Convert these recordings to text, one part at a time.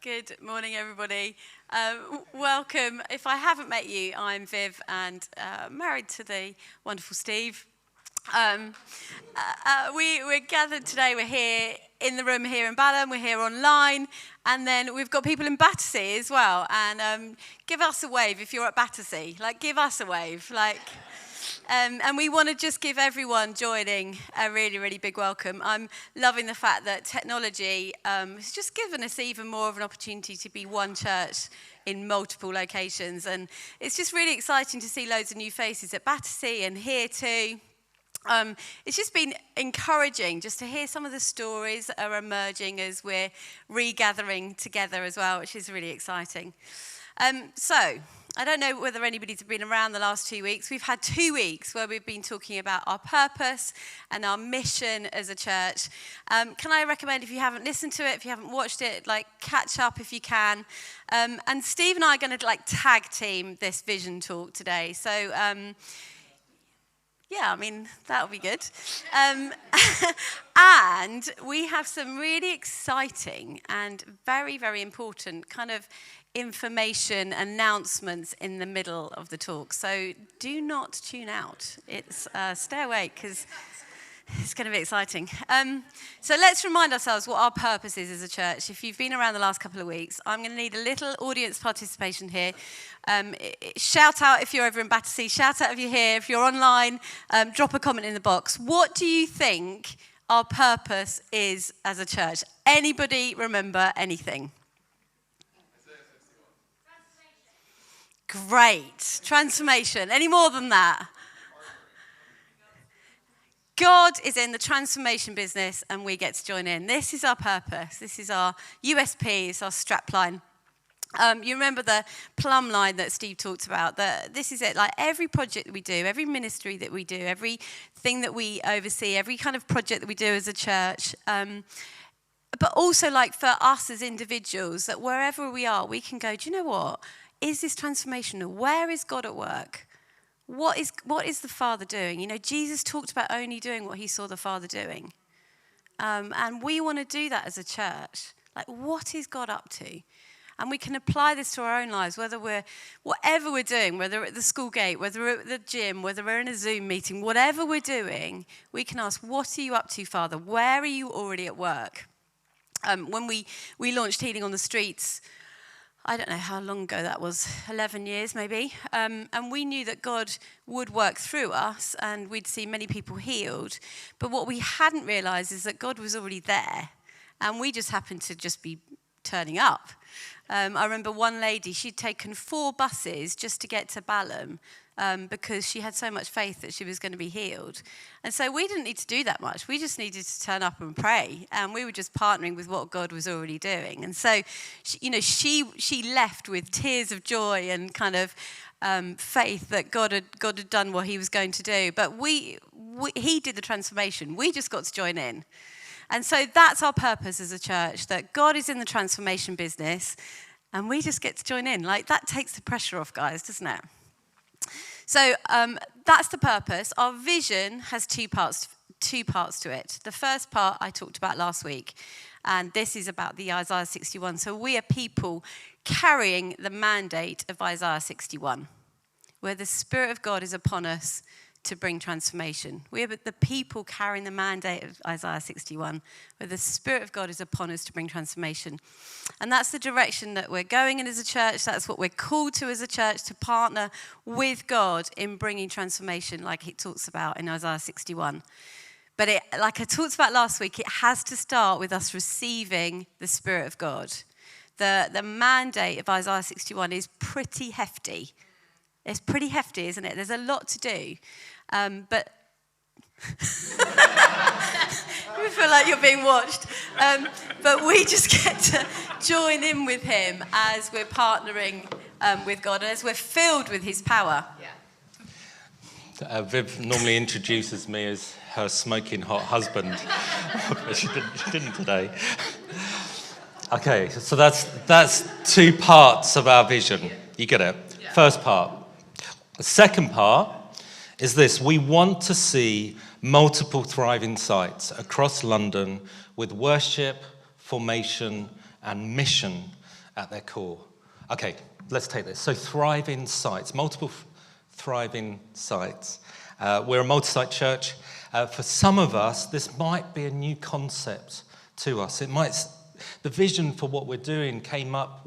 Good morning, everybody. Welcome. If I haven't met you, I'm Viv and married to the wonderful Steve. We're gathered today. We're here in the room here in Bateman. We're here online. And then we've got people in Battersea as well. And give us a wave if you're at Battersea. Give us a wave. And we want to just give everyone joining a really, really big welcome. I'm loving the fact that technology has just given us even more of an opportunity to be one church in multiple locations. And it's just really exciting to see loads of new faces at Battersea and here too. It's just been encouraging just to hear some of the stories that are emerging as we're regathering together as well, which is really exciting. So, I don't know whether anybody's been around the last 2 weeks. We've had 2 weeks where we've been talking about our purpose and our mission as a church. Can I recommend, if you haven't listened to it, if you haven't watched it, catch up if you can. And Steve and I are going to tag team this vision talk today. So, that'll be good. And we have some really exciting and very, very important kind of information announcements in the middle of the talk. So do not tune out. It's stay awake because it's going to be exciting. So let's remind ourselves what our purpose is as a church. If you've been around the last couple of weeks, I'm going to need a little audience participation here. Shout out if you're over in Battersea. Shout out if you're here. If you're online, drop a comment in the box. What do you think our purpose is as a church? Anybody remember anything? Great. Transformation. Any more than that? God is in the transformation business and we get to join in. This is our purpose. This is our USP. It's our strapline. You remember the plumb line that Steve talked about. This is it. Every project that we do, every ministry that we do, everything that we oversee, every kind of project that we do as a church, but also for us as individuals, that wherever we are, we can go, do you know what? Is this transformational? Where is God at work? What is the Father doing? Jesus talked about only doing what he saw the Father doing. And we want to do that as a church. What is God up to? And we can apply this to our own lives, whatever we're doing, whether we're at the school gate, whether we're at the gym, whether we're in a Zoom meeting, whatever we're doing, we can ask, what are you up to, Father? Where are you already at work? When we launched Healing on the Streets, I don't know how long ago that was, 11 years maybe. And we knew that God would work through us and we'd see many people healed. But what we hadn't realised is that God was already there. And we just happened to just be turning up. I remember one lady, she'd taken 4 buses just to get to Bateman because she had so much faith that she was going to be healed. And so we didn't need to do that much. We just needed to turn up and pray. And we were just partnering with what God was already doing. And so, she left with tears of joy and kind of faith that God had done what he was going to do. But he did the transformation. We just got to join in. And so that's our purpose as a church, that God is in the transformation business and we just get to join in. That takes the pressure off, guys, doesn't it? So that's the purpose. Our vision has two parts to it. The first part I talked about last week, and this is about the Isaiah 61. So we are people carrying the mandate of Isaiah 61, where the Spirit of God is upon us to bring transformation. We are the people carrying the mandate of Isaiah 61, where the Spirit of God is upon us to bring transformation. And that's the direction that we're going in as a church. That's what we're called to as a church, to partner with God in bringing transformation, like it talks about in Isaiah 61. But like I talked about last week, it has to start with us receiving the Spirit of God. The mandate of Isaiah 61 is pretty hefty. It's pretty hefty, isn't it? There's a lot to do. But we feel like you're being watched. But we just get to join in with him as we're partnering with God, and as we're filled with his power. Viv normally introduces me as her smoking hot husband, but she didn't today. Okay, so that's 2 parts of our vision. You get it? Yeah. First part. The second part is this. We want to see multiple thriving sites across London with worship, formation, and mission at their core. Okay, let's take this. So thriving sites, multiple thriving sites. We're a multi-site church. For some of us, this might be a new concept to us. The vision for what we're doing came up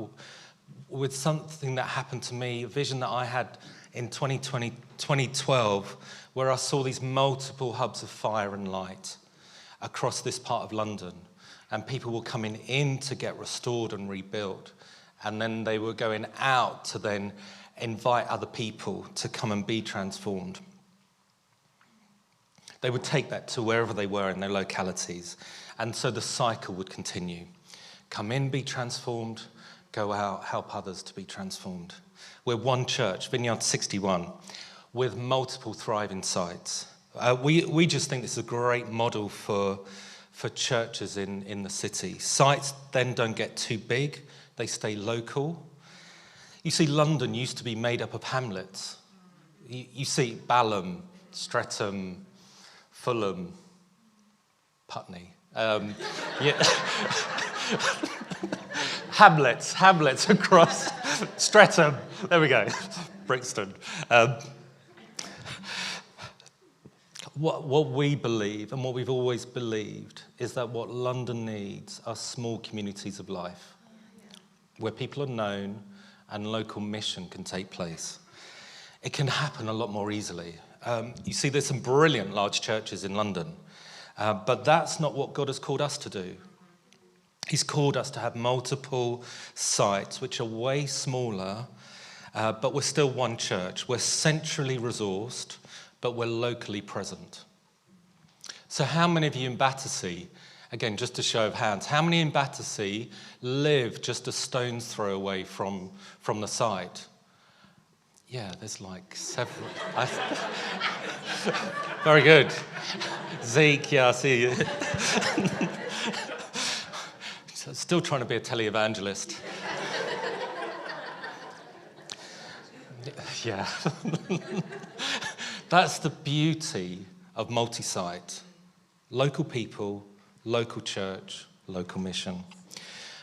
with something that happened to me, a vision that I had in 2012, where I saw these multiple hubs of fire and light across this part of London, and people were coming in to get restored and rebuilt, and then they were going out to then invite other people to come and be transformed. They would take that to wherever they were in their localities, and so the cycle would continue. Come in, be transformed, go out, help others to be transformed. We're one church, Vineyard 61, with multiple thriving sites. We just think this is a great model for churches in the city. Sites then don't get too big, they stay local. You see, London used to be made up of hamlets. You see Balham, Streatham, Fulham, Putney. Hamlets across Streatham. There we go. Brixton. What we believe, and what we've always believed, is that what London needs are small communities of life, where people are known and local mission can take place. It can happen a lot more easily. You see, there's some brilliant large churches in London, but that's not what God has called us to do. He's called us to have multiple sites, which are way smaller, but we're still one church. We're centrally resourced, but we're locally present. So how many of you in Battersea, again, just a show of hands, how many in Battersea live just a stone's throw away from the site? Yeah, there's like several. Very good. Zeke, yeah, I see you. Still trying to be a televangelist. Yeah. That's the beauty of multi-site. Local people, local church, local mission.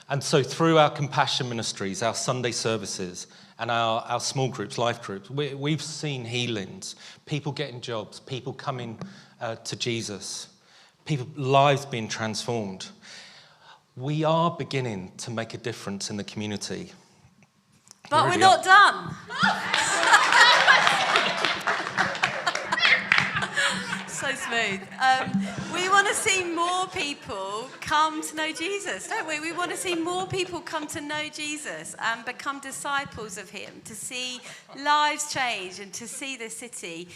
And so through our compassion ministries, our Sunday services, and our small groups, life groups, we've seen healings, people getting jobs, people coming to Jesus, lives being transformed. We are beginning to make a difference in the community. But we're not done. So smooth. We want to see more people come to know Jesus, don't we? We want to see more people come to know Jesus and become disciples of him, to see lives change and to see the city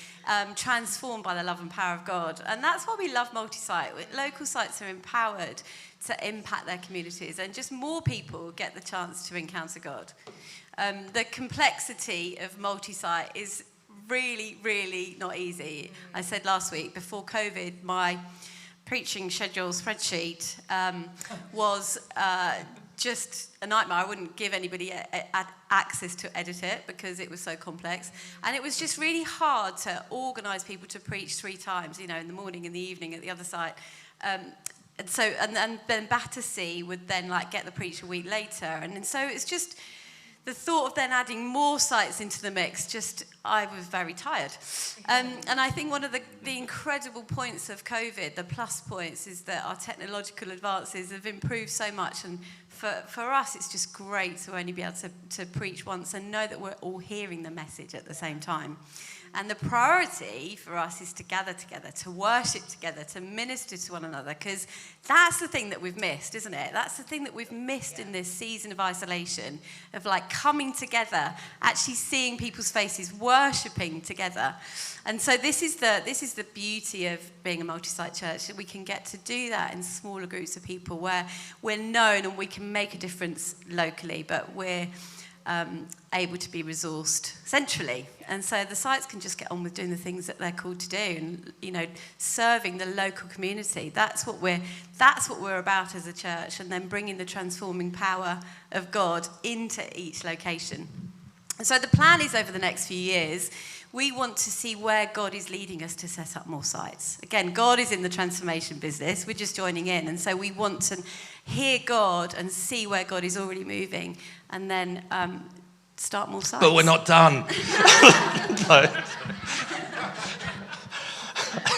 transformed by the love and power of God. And that's why we love multi-site. Local sites are empowered to impact their communities, and just more people get the chance to encounter God. The complexity of multi-site is really, really not easy. I said last week, before COVID, my preaching schedule spreadsheet was just a nightmare. I wouldn't give anybody access to edit it because it was so complex. And it was just really hard to organise people to preach 3 times, in the morning, in the evening, at the other side. And then Battersea would then get the preach a week later. And so it's just the thought of then adding more sites into the mix, I was very tired. And I think one of the incredible points of COVID, the plus points, is that our technological advances have improved so much. And for us, it's just great to only be able to preach once and know that we're all hearing the message at the same time. And the priority for us is to gather together, to worship together, to minister to one another, because that's the thing that we've missed, isn't it? That's the thing that we've missed in this season of isolation, of coming together, actually seeing people's faces, worshipping together. And so this is the beauty of being a multi-site church, that we can get to do that in smaller groups of people where we're known and we can make a difference locally, but we're able to be resourced centrally. And so the sites can just get on with doing the things that they're called to do, and serving the local community. That's what we're about as a church, and then bringing the transforming power of God into each location. And so the plan is, over the next few years, we want to see where God is leading us to set up more sites. Again, God is in the transformation business. We're just joining in. And so we want to hear God and see where God is already moving and then start more sites. But we're not done. No.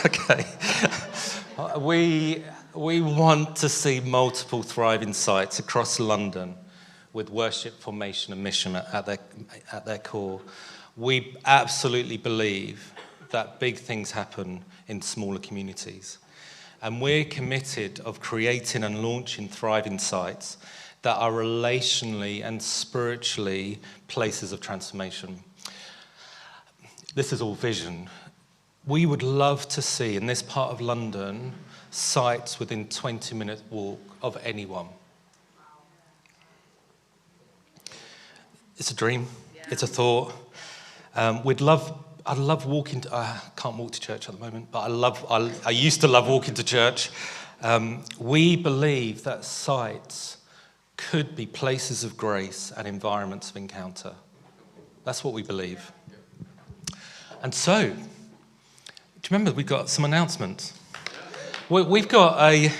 Okay. We want to see multiple thriving sites across London with worship, formation and mission at their core. We absolutely believe that big things happen in smaller communities. And we're committed of creating and launching thriving sites that are relationally and spiritually places of transformation. This is all vision. We would love to see in this part of London sites within 20-minute walk of anyone. It's a dream. It's a thought. I'd love walking. I can't walk to church at the moment, but I used to love walking to church. We believe that sites could be places of grace and environments of encounter. That's what we believe. And so, do you remember we've got some announcements? We've got a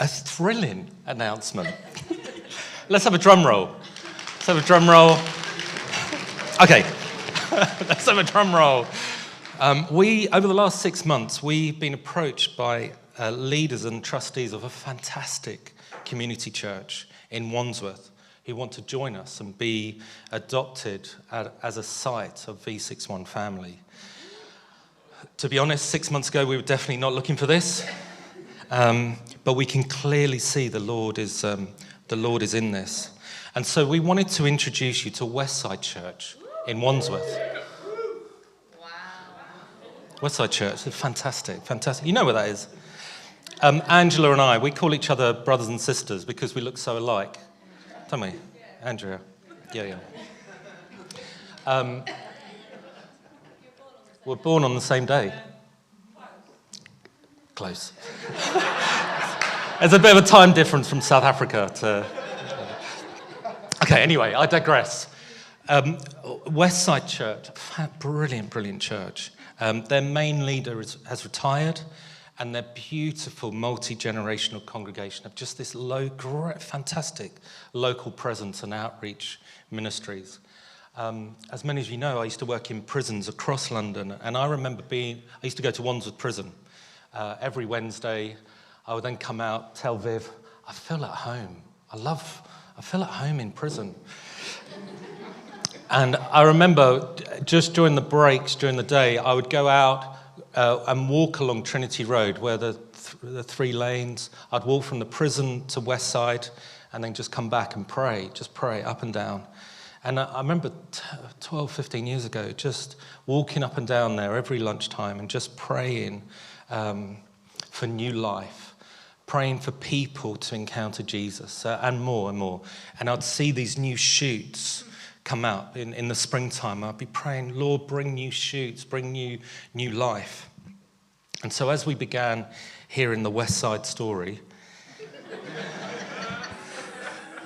thrilling announcement. Let's have a drum roll. Let's have a drum roll. Okay, let's have a drum roll. Over the last 6 months, we've been approached by leaders and trustees of a fantastic community church in Wandsworth who want to join us and be adopted as a site of V61 family. To be honest, 6 months ago, we were definitely not looking for this, but we can clearly see the Lord is in this. And so we wanted to introduce you to Westside Church in Wandsworth. Wow. Westside Church is fantastic. You know where that is? Angela and I, we call each other brothers and sisters because we look so alike. Don't we? Andrea. Yeah. We're born on the same day. Close. There's a bit of a time difference from South Africa to... Okay, anyway, I digress. Westside Church, brilliant church. Their main leader has retired, and their beautiful multi-generational congregation have just this fantastic local presence and outreach ministries. As many of you know, I used to work in prisons across London, and I remember I used to go to Wandsworth Prison every Wednesday. I would then come out, tell Viv, I feel at home. I feel at home in prison. And I remember just during the breaks, during the day, I would go out and walk along Trinity Road where the 3 lanes. I'd walk from the prison to Westside and then just come back and pray up and down. And I remember 12, 15 years ago, just walking up and down there every lunchtime and just praying for new life, praying for people to encounter Jesus and more and more. And I'd see these new shoots come out in the springtime. I'd be praying, Lord, bring new shoots, bring new life. And so as we began hearing the West Side story,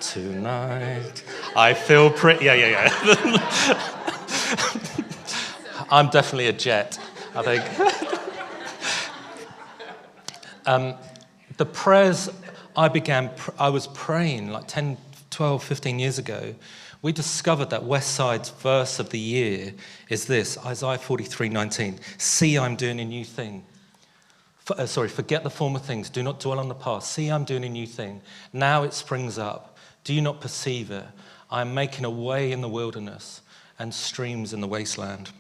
tonight, I feel pretty, yeah. I'm definitely a jet, I think. The prayers I was praying like 10, 12, 15 years ago, we discovered that Westside's verse of the year is this, Isaiah 43:19. See, I'm doing a new thing. Forget the former things. Do not dwell on the past. See, I'm doing a new thing. Now it springs up. Do you not perceive it? I am making a way in the wilderness and streams in the wasteland.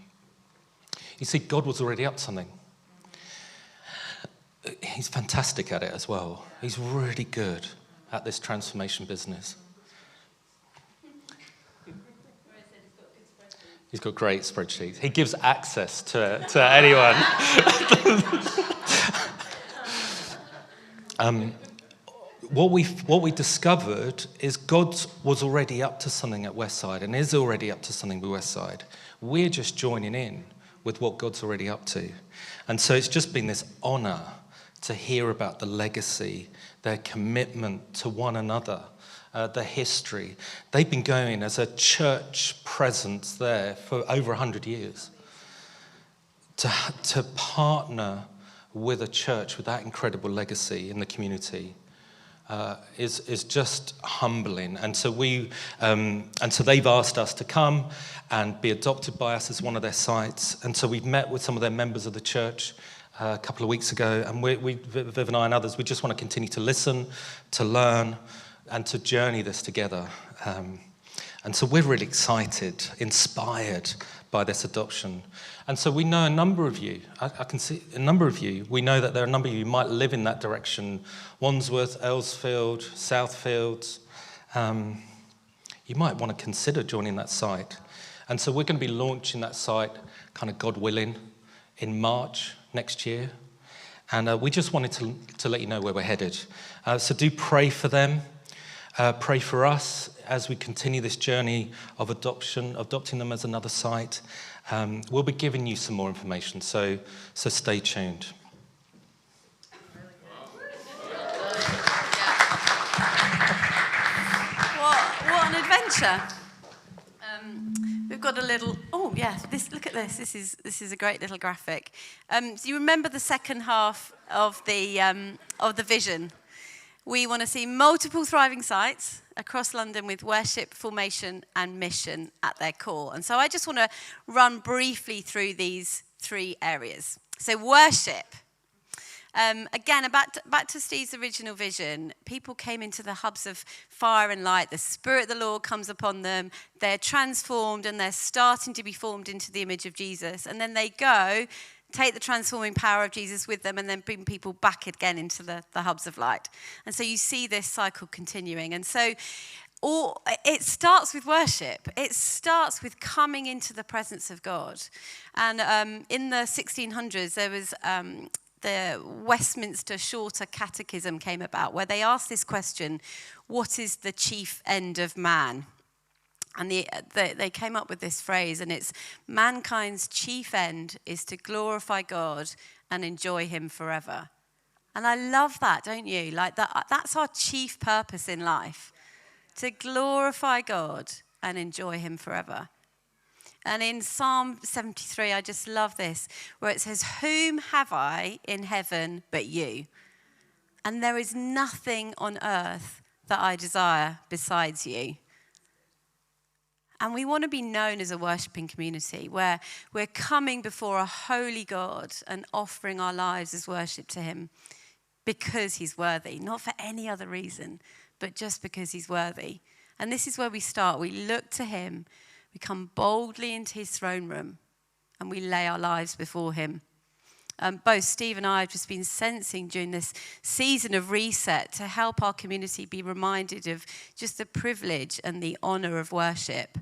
You see, God was already up to something. He's fantastic at it as well. He's really good at this transformation business. He's got great spreadsheets. He gives access to anyone. What we discovered is God was already up to something at Westside and is already up to something with Westside. We're just joining in with what God's already up to. And so it's just been this honour to hear about the legacy, their commitment to one another, the history. They've been going as a church presence there for over 100 years. To partner with a church with that incredible legacy in the community is just humbling. And so they've asked us to come and be adopted by us as one of their sites. And so we've met with some of their members of the church a couple of weeks ago, and Viv and I and others, we just want to continue to listen, to learn, and to journey this together. And so we're really excited, inspired by this adoption. And so we know a number of you, I can see a number of you, we know that there are a number of you who might live in that direction, Wandsworth, Earlsfield, Southfields. You might want to consider joining that site. And so we're going to be launching that site, kind of God willing, in March next year. And we just wanted to let you know where we're headed. So do pray for them. Pray for us as we continue this journey of adopting them as another site. We'll be giving you some more information, so stay tuned. What an adventure! We've got a little. Oh yeah, look at this. This is a great little graphic. Do you remember the second half of the vision? We want to see multiple thriving sites across London with worship, formation, and mission at their core. And so I just want to run briefly through these 3 areas. So worship. Again, back to Steve's original vision, people came into the hubs of fire and light. The Spirit of the Lord comes upon them. They're transformed and they're starting to be formed into the image of Jesus. And then they go, take the transforming power of Jesus with them, and then bring people back again into the hubs of light. And so you see this cycle continuing. And so it starts with worship. It starts with coming into the presence of God. And in the 1600s, there was the Westminster Shorter Catechism came about, where they asked this question: what is the chief end of man? And they came up with this phrase, and it's, mankind's chief end is to glorify God and enjoy him forever. And I love that, don't you? Like that's our chief purpose in life, to glorify God and enjoy him forever. And in Psalm 73, I just love this, where it says, whom have I in heaven but you? And there is nothing on earth that I desire besides you. And we want to be known as a worshipping community where we're coming before a holy God and offering our lives as worship to him because he's worthy, not for any other reason, but just because he's worthy. And this is where we start. We look to him, we come boldly into his throne room, and we lay our lives before him. Both Steve and I have just been sensing during this season of reset to help our community be reminded of just the privilege and the honour of worship.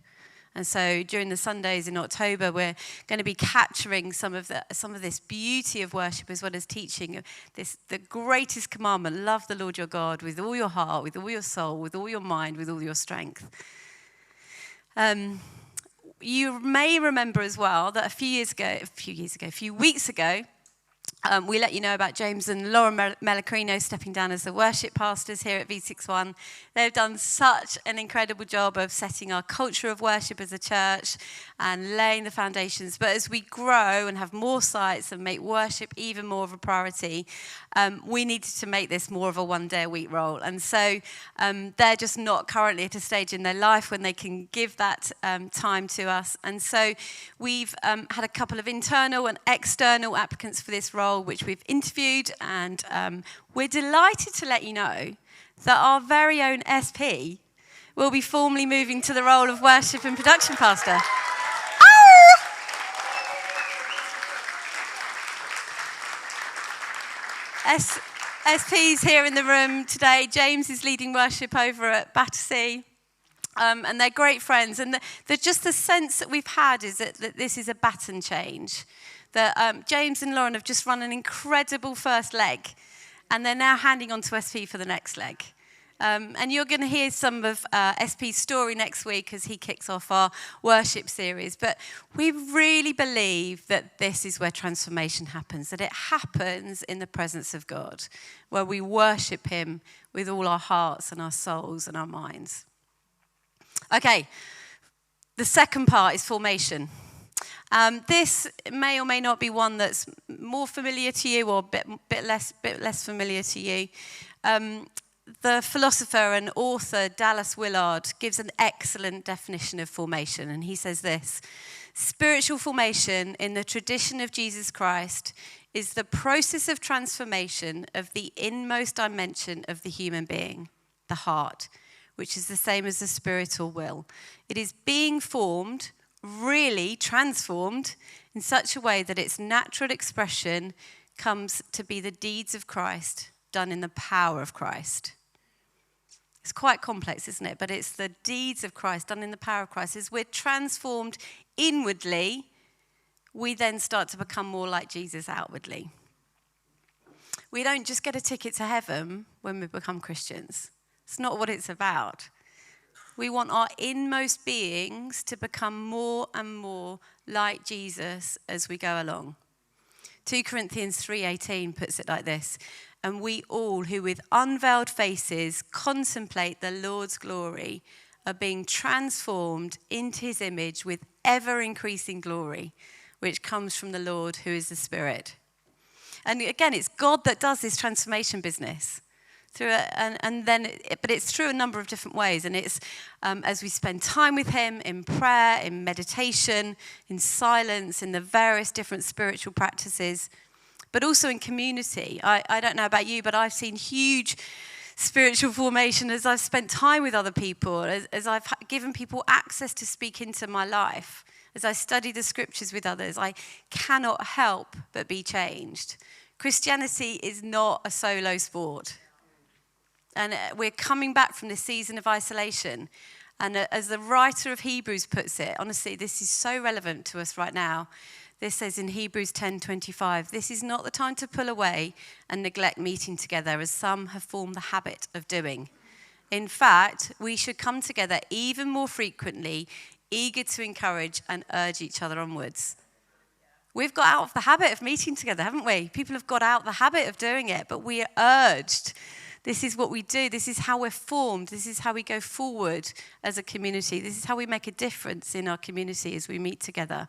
And so during the Sundays in October, we're going to be capturing some of this beauty of worship, as well as teaching the greatest commandment: love the Lord your God with all your heart, with all your soul, with all your mind, with all your strength. You may remember as well that a few weeks ago, we let you know about James and Laura Melacrino stepping down as the worship pastors here at V61. They've done such an incredible job of setting our culture of worship as a church and laying the foundations. But as we grow and have more sites and make worship even more of a priority, we needed to make this more of a one-day-a-week role. And so they're just not currently at a stage in their life when they can give that time to us. And so we've had a couple of internal and external applicants for this role, which we've interviewed, and we're delighted to let you know that our very own SP will be formally moving to the role of worship and production pastor. SP's here in the room today. James is leading worship over at Battersea. And they're great friends. And just the sense that we've had is that this is a baton change. That James and Lauren have just run an incredible first leg, and they're now handing on to SP for the next leg. And you're going to hear some of SP's story next week as he kicks off our worship series. But we really believe that this is where transformation happens, that it happens in the presence of God, where we worship him with all our hearts and our souls and our minds. Okay, the second part is formation. This may or may not be one that's more familiar to you or a bit less familiar to you. The philosopher and author Dallas Willard gives an excellent definition of formation, and he says this: spiritual formation in the tradition of Jesus Christ is the process of transformation of the inmost dimension of the human being, the heart, which is the same as the spirit or will. It is being formed, really transformed, in such a way that its natural expression comes to be the deeds of Christ done in the power of Christ. It's quite complex, isn't it? But it's the deeds of Christ done in the power of Christ. As we're transformed inwardly, we then start to become more like Jesus outwardly. We don't just get a ticket to heaven when we become Christians. It's not what it's about. We want our inmost beings to become more and more like Jesus as we go along. 2 Corinthians 3:18 puts it like this: and we all who with unveiled faces contemplate the Lord's glory are being transformed into his image with ever increasing glory, which comes from the Lord who is the Spirit. And again, it's God that does this transformation business. But it's through a number of different ways. And it's as we spend time with him in prayer, in meditation, in silence, in the various different spiritual practices, but also in community. I don't know about you, but I've seen huge spiritual formation as I've spent time with other people, as I've given people access to speak into my life. As I study the scriptures with others, I cannot help but be changed. Christianity is not a solo sport. And we're coming back from this season of isolation. And as the writer of Hebrews puts it, honestly, this is so relevant to us right now. This says in Hebrews 10:25, this is not the time to pull away and neglect meeting together, as some have formed the habit of doing. In fact, we should come together even more frequently, eager to encourage and urge each other onwards. We've got out of the habit of meeting together, haven't we? People have got out the habit of doing it, but we are urged. This is what we do. This is how we're formed. This is how we go forward as a community. This is how we make a difference in our community as we meet together.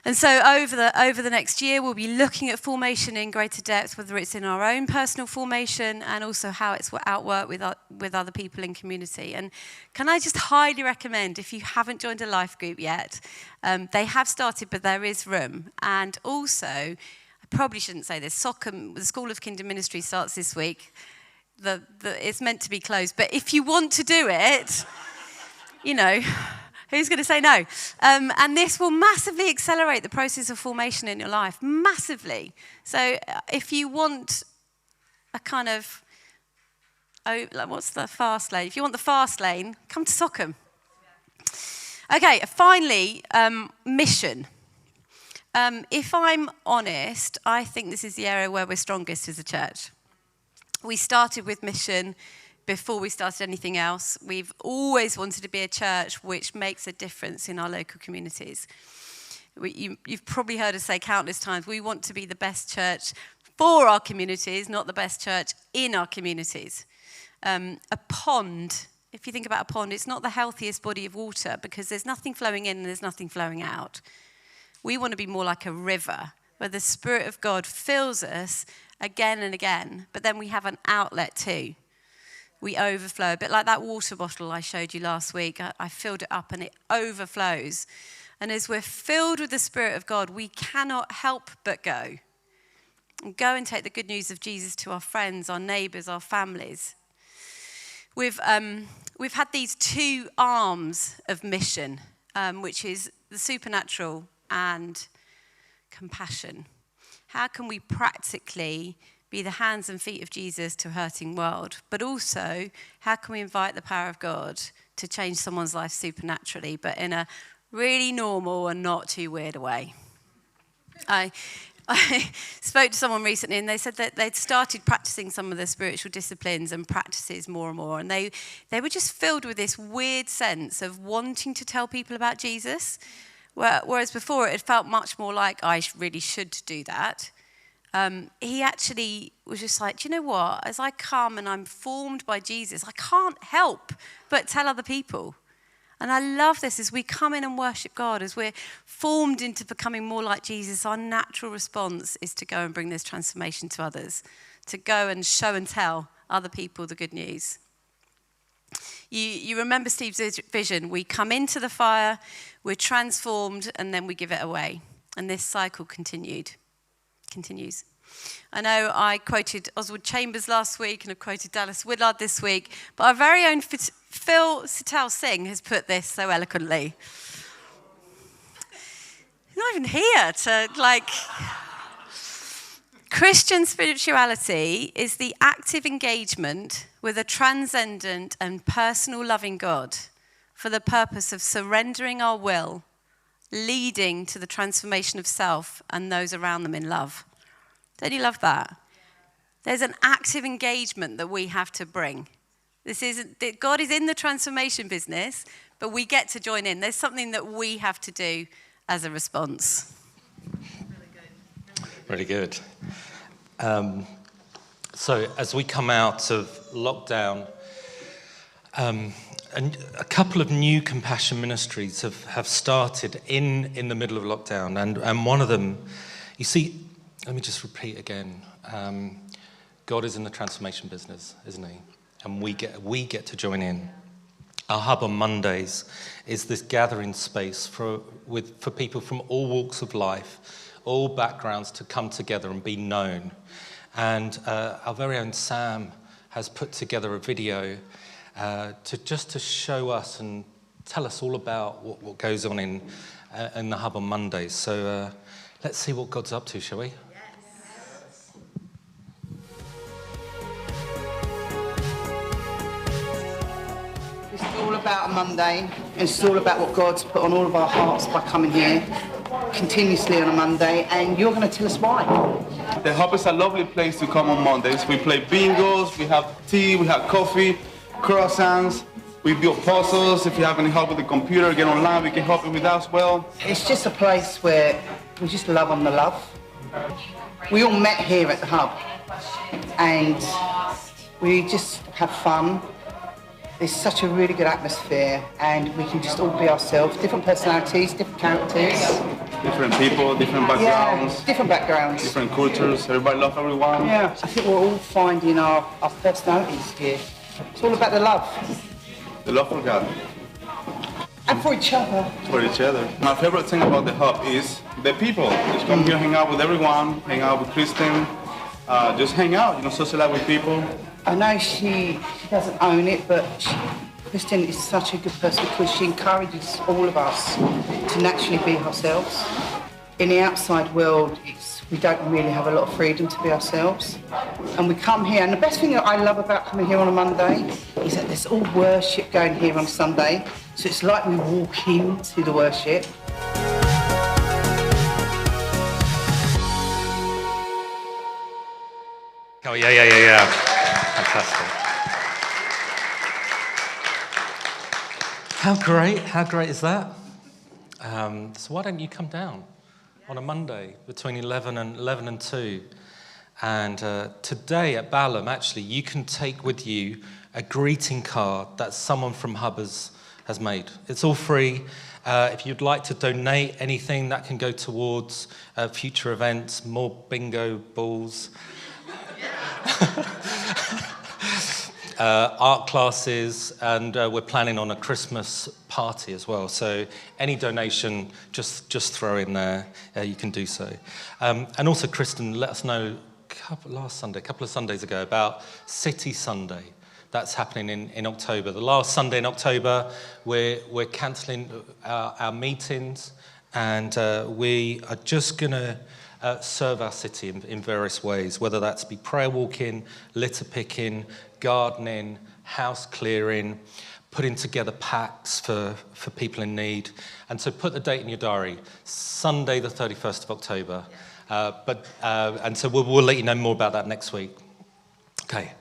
And so over the next year, we'll be looking at formation in greater depth, whether it's in our own personal formation and also how it's outworked with other people in community. And can I just highly recommend, if you haven't joined a life group yet, they have started, but there is room. And also, I probably shouldn't say this, the School of Kingdom Ministry starts this week. It's meant to be closed, but if you want to do it, you know, who's going to say no? And this will massively accelerate the process of formation in your life, massively. So if you want a kind of, what's the fast lane? If you want the fast lane, come to Sockham. Okay, finally, mission. If I'm honest, I think this is the area where we're strongest as a church. We started with mission before we started anything else. We've always wanted to be a church which makes a difference in our local communities. You've probably heard us say countless times, we want to be the best church for our communities, not the best church in our communities. A pond, if you think about a pond, it's not the healthiest body of water because there's nothing flowing in and there's nothing flowing out. We want to be more like a river where the Spirit of God fills us again and again, but then we have an outlet too. We overflow, a bit like that water bottle I showed you last week. I filled it up and it overflows. And as we're filled with the Spirit of God, we cannot help but go. And go and take the good news of Jesus to our friends, our neighbours, our families. We've had these two arms of mission, which is the supernatural and compassion. How can we practically be the hands and feet of Jesus to a hurting world, but also how can we invite the power of God to change someone's life supernaturally, but in a really normal and not too weird a way? I spoke to someone recently and they said that they'd started practicing some of the spiritual disciplines and practices more and more. And they were just filled with this weird sense of wanting to tell people about Jesus. Whereas before it had felt much more like I really should do that. He actually was just like, do you know what? As I come and I'm formed by Jesus, I can't help but tell other people. And I love this as we come in and worship God, as we're formed into becoming more like Jesus, our natural response is to go and bring this transformation to others, to go and show and tell other people the good news. You remember Steve's vision. We come into the fire, we're transformed, and then we give it away. And this cycle continues. I know I quoted Oswald Chambers last week and I've quoted Dallas Willard this week, but our very own Phil Sital Singh has put this so eloquently. He's not even here to, Christian spirituality is the active engagement with a transcendent and personal loving God for the purpose of surrendering our will, leading to the transformation of self and those around them in love. Don't you love that? There's an active engagement that we have to bring. God is in the transformation business, but we get to join in. There's something that we have to do as a response. Really good. So as we come out of lockdown, and a couple of new compassion ministries have started in the middle of lockdown, and one of them, you see, let me just repeat again. God is in the transformation business, isn't he? And we get to join in. Our hub on Mondays is this gathering space for people from all walks of life, all backgrounds, to come together and be known. And our very own Sam has put together a video to show us and tell us all about what goes on in the hub on Mondays. So let's see what God's up to, shall we? It's all about a Monday, and it's all about what God's put on all of our hearts by coming here continuously on a Monday, and you're going to tell us why. The hub is a lovely place to come on Mondays. We play bingos, we have tea, we have coffee, croissants, we build puzzles. If you have any help with the computer, get online, we can help you with that as well. It's just a place where we just love on the love. We all met here at the hub, and we just have fun. There's such a really good atmosphere, and we can just all be ourselves, different personalities, different characters. Different people, different backgrounds. Yeah, different backgrounds. Different cultures, everybody loves everyone. Yeah, I think we're all finding our personalities here. It's all about the love. The love for God. And for each other. For each other. My favorite thing about the hub is the people. Just come here, hang out with everyone, hang out with Kristen, just hang out, socialize with people. I know she doesn't own it, but Kristen is such a good person because she encourages all of us to naturally be ourselves. In the outside world, we don't really have a lot of freedom to be ourselves. And we come here, and the best thing that I love about coming here on a Monday is that there's all worship going here on Sunday. So it's like we walk into the worship. Oh, yeah. Fantastic. How great is that? So why don't you come down on a Monday between 11 and 2? And today at Bateman, actually, you can take with you a greeting card that someone from Hubbers has made. It's all free. If you'd like to donate anything, that can go towards future events, more bingo balls. Art classes, and we're planning on a Christmas party as well. So any donation, just throw in there. You can do so. And also, Kristen let us know a couple of Sundays ago about City Sunday. That's happening in October. The last Sunday in October, we're cancelling our meetings, and we are just going to serve our city in various ways, whether that's be prayer walking, litter picking, gardening, house clearing, putting together packs for people in need. And so put the date in your diary, Sunday the 31st of October. And so we'll let you know more about that next week. Okay.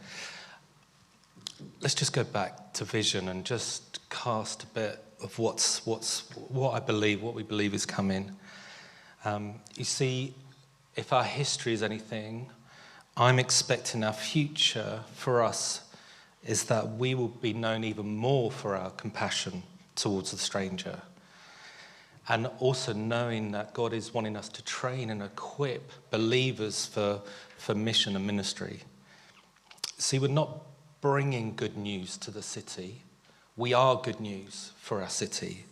Let's just go back to vision and just cast a bit of what we believe is coming. You see, if our history is anything, I'm expecting our future for us is that we will be known even more for our compassion towards the stranger. And also knowing that God is wanting us to train and equip believers for mission and ministry. See, we're not bringing good news to the city. We are good news for our city.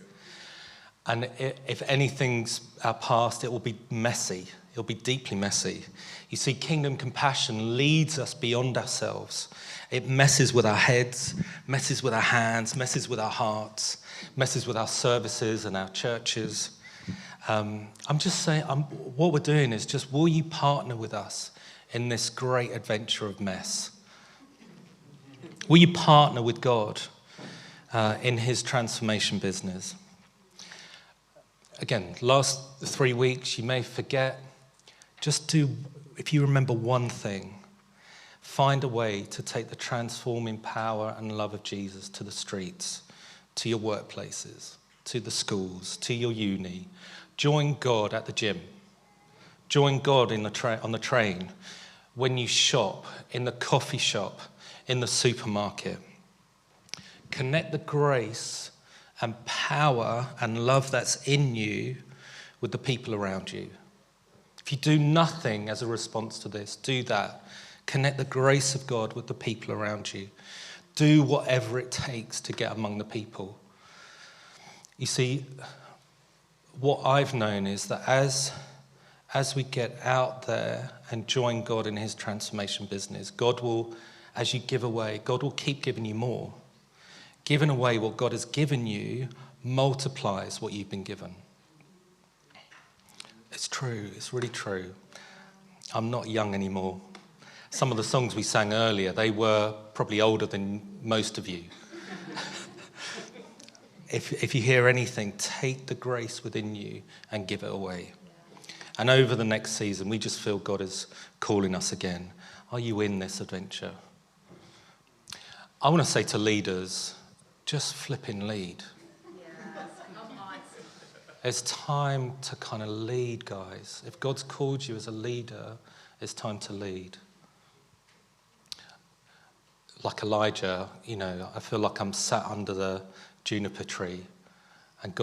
And if anything's our past, it will be messy. It'll be deeply messy. You see, kingdom compassion leads us beyond ourselves. It messes with our heads, messes with our hands, messes with our hearts, messes with our services and our churches. I'm just saying, what we're doing is just, will you partner with us in this great adventure of mess? Will you partner with God in his transformation business? Again, last 3 weeks, you may forget. Just do, if you remember one thing, find a way to take the transforming power and love of Jesus to the streets, to your workplaces, to the schools, to your uni. Join God at the gym. Join God on the train, when you shop, in the coffee shop, in the supermarket. Connect the grace and power and love that's in you with the people around you. If you do nothing as a response to this, do that. Connect the grace of God with the people around you. Do whatever it takes to get among the people. You see, what I've known is that as we get out there and join God in his transformation business, God will, as you give away, God will keep giving you more. Giving away what God has given you multiplies what you've been given. It's true. It's really true. I'm not young anymore. Some of the songs we sang earlier, they were probably older than most of you. If you hear anything, take the grace within you and give it away. And over the next season, we just feel God is calling us again. Are you in this adventure? I want to say to leaders, just flipping lead. It's time to kind of lead, guys. If God's called you as a leader, it's time to lead. Like Elijah, I feel like I'm sat under the juniper tree and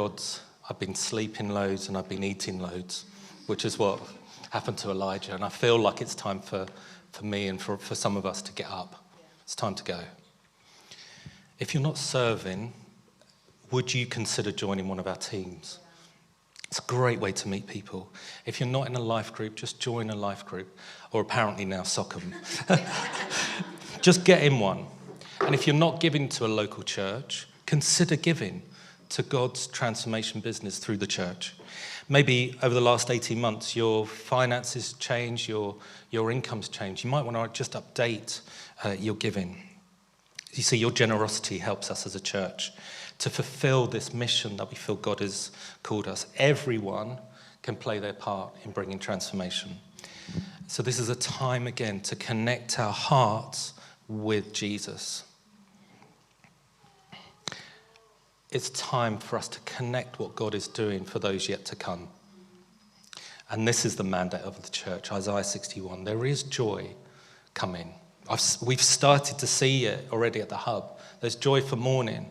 I've been sleeping loads and I've been eating loads, which is what happened to Elijah. And I feel like it's time for me and for some of us to get up. It's time to go. If you're not serving, would you consider joining one of our teams? It's a great way to meet people. If you're not in a life group, just join a life group, or apparently now Sockham. Just get in one. And if you're not giving to a local church, consider giving to God's transformation business through the church. Maybe over the last 18 months, your finances change, your income's changed. You might want to just update your giving. You see, your generosity helps us as a church to fulfill this mission that we feel God has called us. Everyone can play their part in bringing transformation. So this is a time again to connect our hearts with Jesus. It's time for us to connect what God is doing for those yet to come. And this is the mandate of the church, Isaiah 61. There is joy coming. We've started to see it already at the hub. There's joy for morning.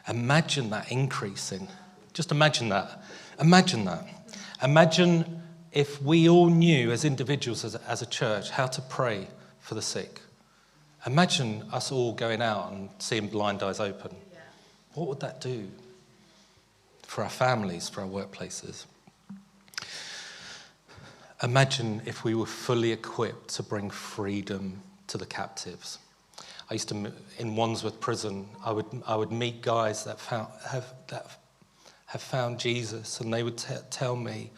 Imagine that increasing. Just imagine that. Imagine that. Imagine if we all knew as individuals, as a church, how to pray for the sick. Imagine us all going out and seeing blind eyes open. What would that do for our families, for our workplaces? Imagine if we were fully equipped to bring freedom to the captives. I used to, in Wandsworth Prison, I would meet guys that have found Jesus, and they would tell me,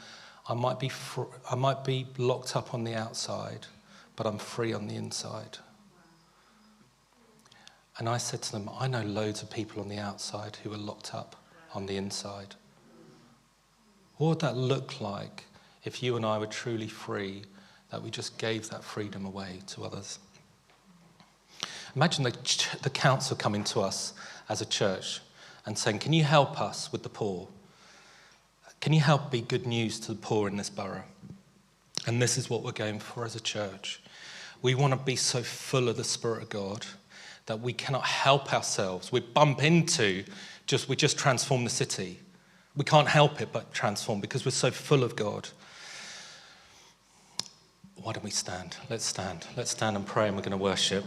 I might be locked up on the outside, but I'm free on the inside. And I said to them, I know loads of people on the outside who are locked up on the inside. What would that look like if you and I were truly free, that we just gave that freedom away to others. Imagine the council coming to us as a church and saying, can you help us with the poor? Can you help be good news to the poor in this borough? And this is what we're going for as a church. We want to be so full of the Spirit of God that we cannot help ourselves. We bump into, we just transform the city. We can't help it but transform because we're so full of God. Why don't we stand? Let's stand. Let's stand and pray, and we're going to worship.